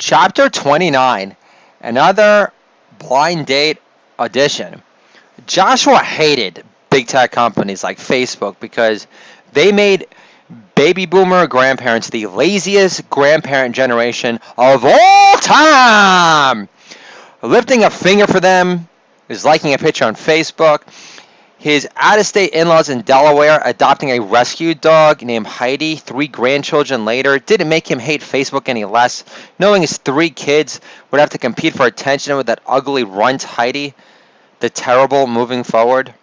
Chapter 29, another blind date audition. Joshua hated big tech companies like Facebook because they made baby boomer grandparents the laziest grandparent generation of all time. Lifting a finger for them is liking a picture on Facebook. His out-of-state in-laws in Delaware adopting a rescue dog named Heidi 3 grandchildren later didn't make him hate Facebook any less, knowing his 3 kids would have to compete for attention with that ugly runt Heidi, the terrible moving forward.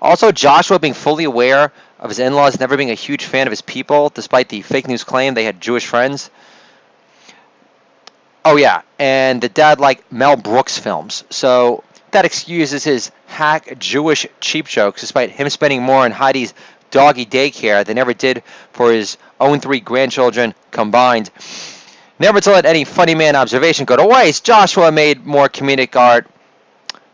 Also, Joshua being fully aware of his in-laws never being a huge fan of his people, despite the fake news claim they had Jewish friends. Oh yeah, and the dad liked Mel Brooks films, so that excuses his hack Jewish cheap jokes, despite him spending more on Heidi's doggy daycare than ever did for his own 3 grandchildren combined. Never to let any funny man observation go to waste, Joshua made more comedic art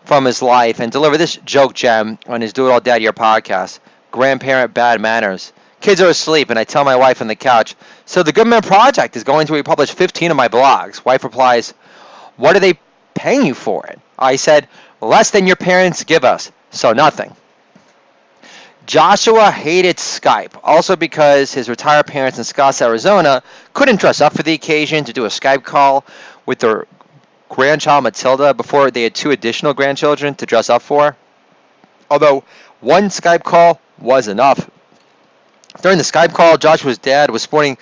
from his life and delivered this joke gem on his Do It All Dad Year podcast, Grandparent Bad Manners. Kids are asleep, and I tell my wife on the couch, so the Good Man Project is going to republish 15 of my blogs. Wife replies, what are they paying you for it? I said, less than your parents give us, so nothing. Joshua hated Skype, also because his retired parents in Scotts, Arizona couldn't dress up for the occasion to do a Skype call with their grandchild Matilda before they had 2 additional grandchildren to dress up for. Although one Skype call was enough. During the Skype call, Joshua's dad was sporting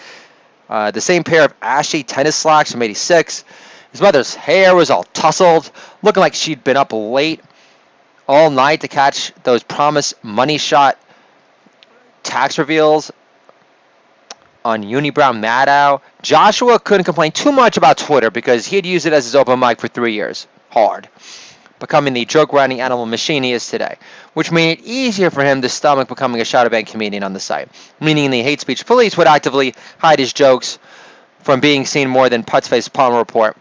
the same pair of ashy tennis slacks from '86. His mother's hair was all tousled, looking like she'd been up late all night to catch those promised money shot tax reveals on Unibrow Maddow. Joshua couldn't complain too much about Twitter because he had used it as his open mic for 3 years. Hard. Becoming the joke-writing animal machine he is today, which made it easier for him to stomach becoming a shadow banned comedian on the site, meaning the hate speech police would actively hide his jokes from being seen more than Putz-Face Palmer Report,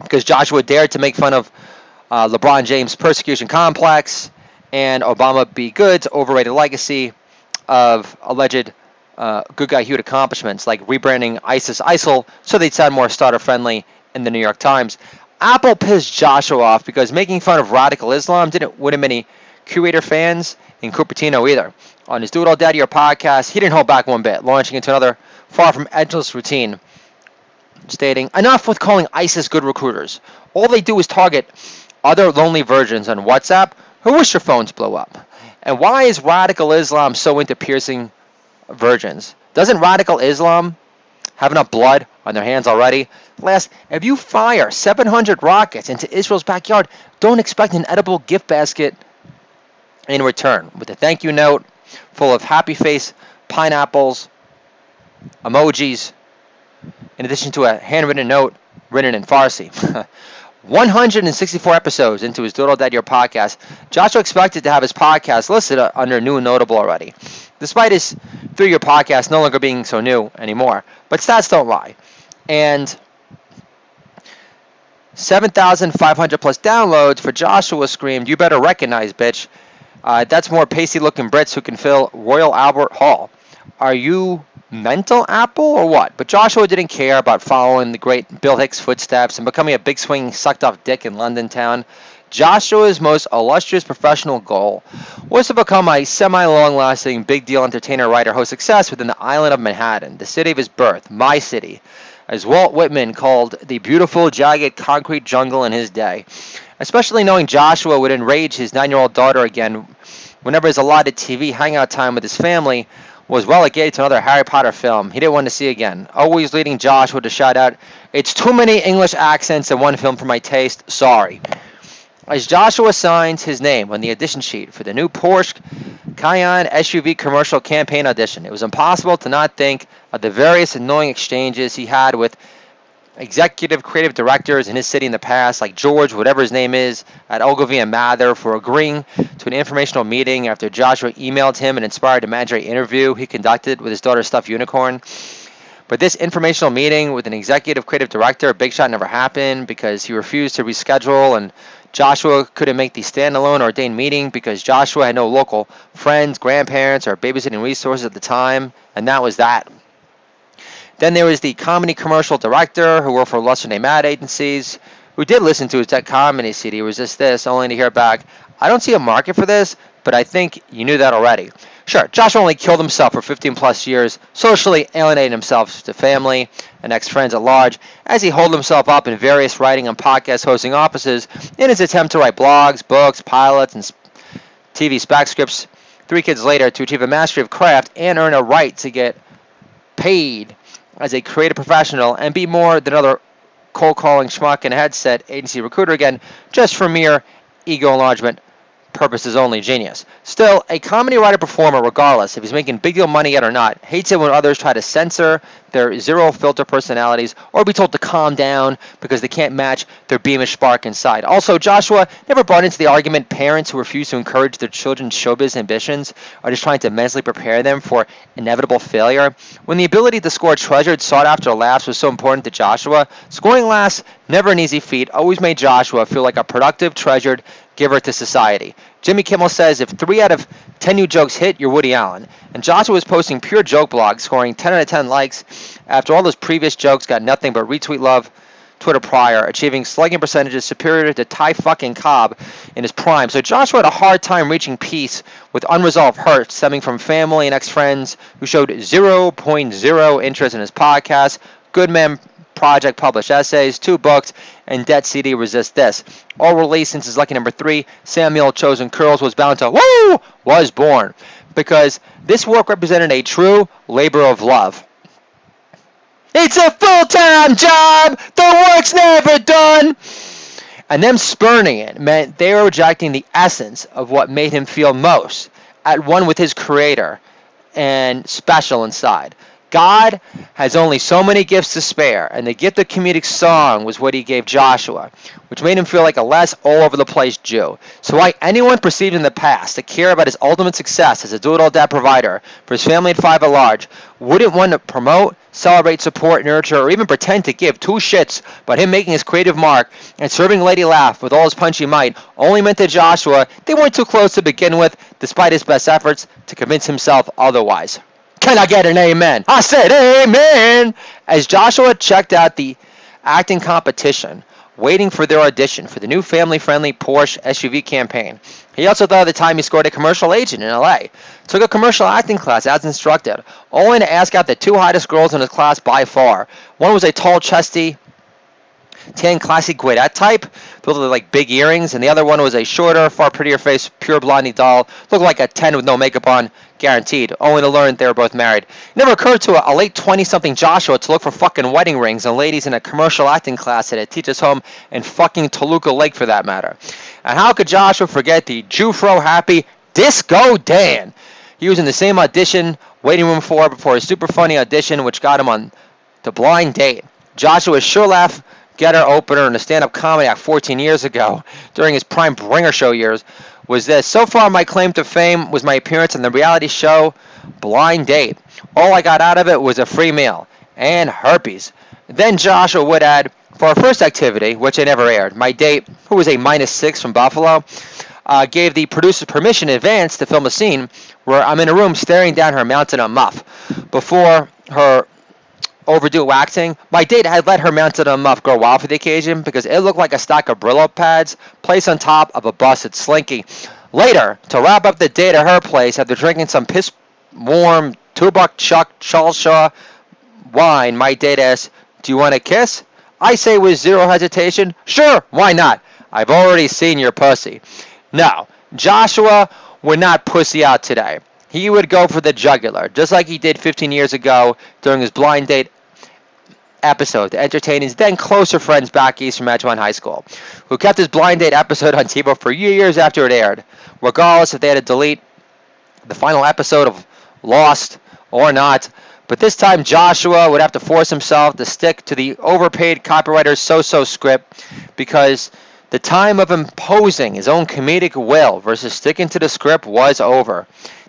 because Joshua dared to make fun of LeBron James' persecution complex and Obama B. Good's overrated legacy of alleged good guy Hugh accomplishments, like rebranding ISIS ISIL so they'd sound more starter-friendly in the New York Times. Apple pissed Joshua off because making fun of radical Islam didn't win him any curator fans in Cupertino either. On his Do It All Dad Year podcast, he didn't hold back one bit, launching into another far from edgeless routine, stating, enough with calling ISIS good recruiters. All they do is target other lonely virgins on WhatsApp who wish their phones blow up. And why is radical Islam so into piercing virgins? Doesn't radical Islam have enough blood on their hands already? Last, if you fire 700 rockets into Israel's backyard, don't expect an edible gift basket in return, with a thank you note full of happy face, pineapples, emojis, in addition to a handwritten note written in Farsi. 164 episodes into his Do It All Dad Year podcast, Joshua expected to have his podcast listed under new and notable already, despite his 3-year podcast no longer being so new anymore. But stats don't lie. And 7,500 plus downloads for Joshua screamed, you better recognize, bitch. That's more pasty-looking Brits who can fill Royal Albert Hall. Are you mental, Apple, or what? But Joshua didn't care about following the great Bill Hicks' footsteps and becoming a big swinging sucked-off dick in London town. Joshua's most illustrious professional goal was to become a semi-long-lasting, big-deal entertainer, writer, host success within the island of Manhattan, the city of his birth, my city, as Walt Whitman called the beautiful, jagged concrete jungle in his day. Especially knowing Joshua would enrage his 9-year-old daughter again whenever his allotted TV hangout time with his family was relegated to another Harry Potter film he didn't want to see again, always leading Joshua to shout out, it's too many English accents in one film for my taste, sorry. As Joshua signs his name on the audition sheet for the new Porsche Cayenne SUV commercial campaign audition, it was impossible to not think of the various annoying exchanges he had with executive creative directors in his city in the past, like George, whatever his name is, at Ogilvy and Mather, for agreeing to an informational meeting after Joshua emailed him an inspired imaginary interview he conducted with his daughter's stuffed unicorn. But this informational meeting with an executive creative director, Big Shot, never happened because he refused to reschedule, and Joshua couldn't make the standalone ordained meeting because Joshua had no local friends, grandparents, or babysitting resources at the time, and that was that. Then there was the comedy commercial director who worked for lesser name ad agencies, who did listen to his tech comedy CD, Resist This, only to hear back, I don't see a market for this, but I think you knew that already. Sure, Joshua only killed himself for 15 plus years, socially alienating himself to family and ex-friends at large, as he holed himself up in various writing and podcast hosting offices in his attempt to write blogs, books, pilots, and TV spec scripts 3 kids later to achieve a mastery of craft and earn a right to get paid as a creative professional and be more than another cold calling schmuck and headset agency recruiter again, just for mere ego enlargement purposes only genius. Still, a comedy writer performer, regardless if he's making big deal money yet or not, hates it when others try to censor their zero filter personalities or be told to calm down because they can't match their beamish spark inside. Also, Joshua never brought into the argument parents who refuse to encourage their children's showbiz ambitions are just trying to mentally prepare them for inevitable failure. When the ability to score treasured, sought-after laughs was so important to Joshua, scoring laughs, never an easy feat, always made Joshua feel like a productive, treasured giver to society. Jimmy Kimmel says if 3 out of 10 new jokes hit, you're Woody Allen. And Joshua was posting pure joke blogs, scoring 10 out of 10 likes after all those previous jokes got nothing but retweet love Twitter prior, achieving slugging percentages superior to Ty fucking Cobb in his prime. So Joshua had a hard time reaching peace with unresolved hurt stemming from family and ex-friends who showed 0.0 interest in his podcast, Good Man Project published essays, 2 books, and Debt CD Resist This. All released since his lucky number 3, Samuel Chosen Curls was bound to was born. Because this work represented a true labor of love. It's a full-time job! The work's never done! And them spurning it meant they were rejecting the essence of what made him feel most at one with his creator and special inside. God has only so many gifts to spare, and the gift of comedic song was what he gave Joshua, which made him feel like a less all-over-the-place Jew. So why anyone perceived in the past to care about his ultimate success as a do-it-all-dad provider for his family and 5 at large wouldn't want to promote, celebrate, support, nurture, or even pretend to give 2 shits about him making his creative mark and serving Lady Laugh with all his punchy might only meant to Joshua they weren't too close to begin with, despite his best efforts to convince himself otherwise. Can I get an amen? I said amen! As Joshua checked out the acting competition, waiting for their audition for the new family-friendly Porsche SUV campaign, he also thought of the time he scored a commercial agent in L.A., took a commercial acting class as instructed, only to ask out the 2 hottest girls in his class by far. One was a tall, chesty, tan, classy Guidette type, with like big earrings, and the other one was a shorter, far prettier face, pure blondie doll, looked like a 10 with no makeup on, guaranteed, only to learn they were both married. It never occurred to a late 20-something Joshua to look for fucking wedding rings and ladies in a commercial acting class at a teacher's home in fucking Toluca Lake for that matter. And how could Joshua forget the Jufro happy Disco Dan he was in the same audition waiting room for before his super funny audition which got him on The Blind Date. Joshua's sure laugh getter opener in a stand-up comedy act 14 years ago during his prime bringer show years was this. So far, my claim to fame was my appearance on the reality show Blind Date. All I got out of it was a free meal and herpes. Then Joshua would add, for our first activity, which I never aired, my date, who was a -6 from Buffalo, gave the producer permission in advance to film a scene where I'm in a room staring down her mountain on muff. Before her overdue waxing, my date had let her mounted on muff grow wild for the occasion because it looked like a stack of Brillo pads placed on top of a busted slinky. Later, to wrap up the date at her place after drinking some piss-warm $2 Chuck Charles Shaw wine, my date asked, "Do you want a kiss?" I say with zero hesitation, "Sure, why not? I've already seen your pussy." No, Joshua would not pussy out today. He would go for the jugular, just like he did 15 years ago during his Blind Date episode to entertain his then closer friends back east from Edgemont High School, who kept his Blind Date episode on TiVo for years after it aired, regardless if they had to delete the final episode of Lost or not. But this time Joshua would have to force himself to stick to the overpaid copywriter's so-so script because the time of imposing his own comedic will versus sticking to the script was over.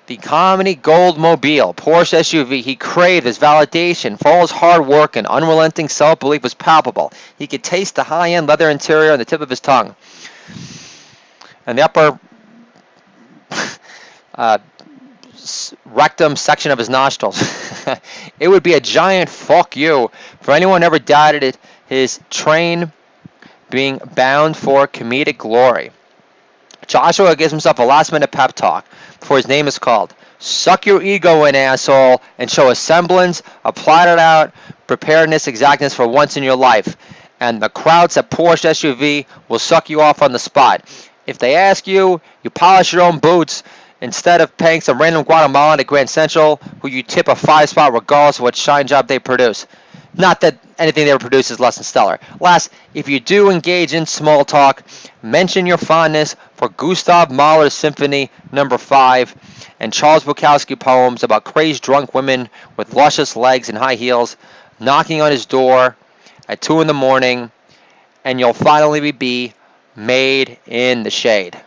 The comedy Goldmobile Porsche SUV he craved as validation for all his hard work and unrelenting self-belief was palpable. He could taste the high-end leather interior on the tip of his tongue. And the upper rectum section of his nostrils. It would be a giant fuck you for anyone who ever doubted his train being bound for comedic glory. Joshua gives himself a last-minute pep talk before his name is called. Suck your ego in, asshole, and show a semblance of plotted-out preparedness, exactness for once in your life. And the crowds at Porsche SUV will suck you off on the spot. If they ask you, you polish your own boots instead of paying some random Guatemalan at Grand Central who you tip a 5-spot regardless of what shine job they produce. Not that anything they produce is less than stellar. Last, if you do engage in small talk, mention your fondness for Gustav Mahler's Symphony No. 5 and Charles Bukowski poems about crazed drunk women with luscious legs and high heels knocking on his door at 2 in the morning, and you'll finally be made in the shade.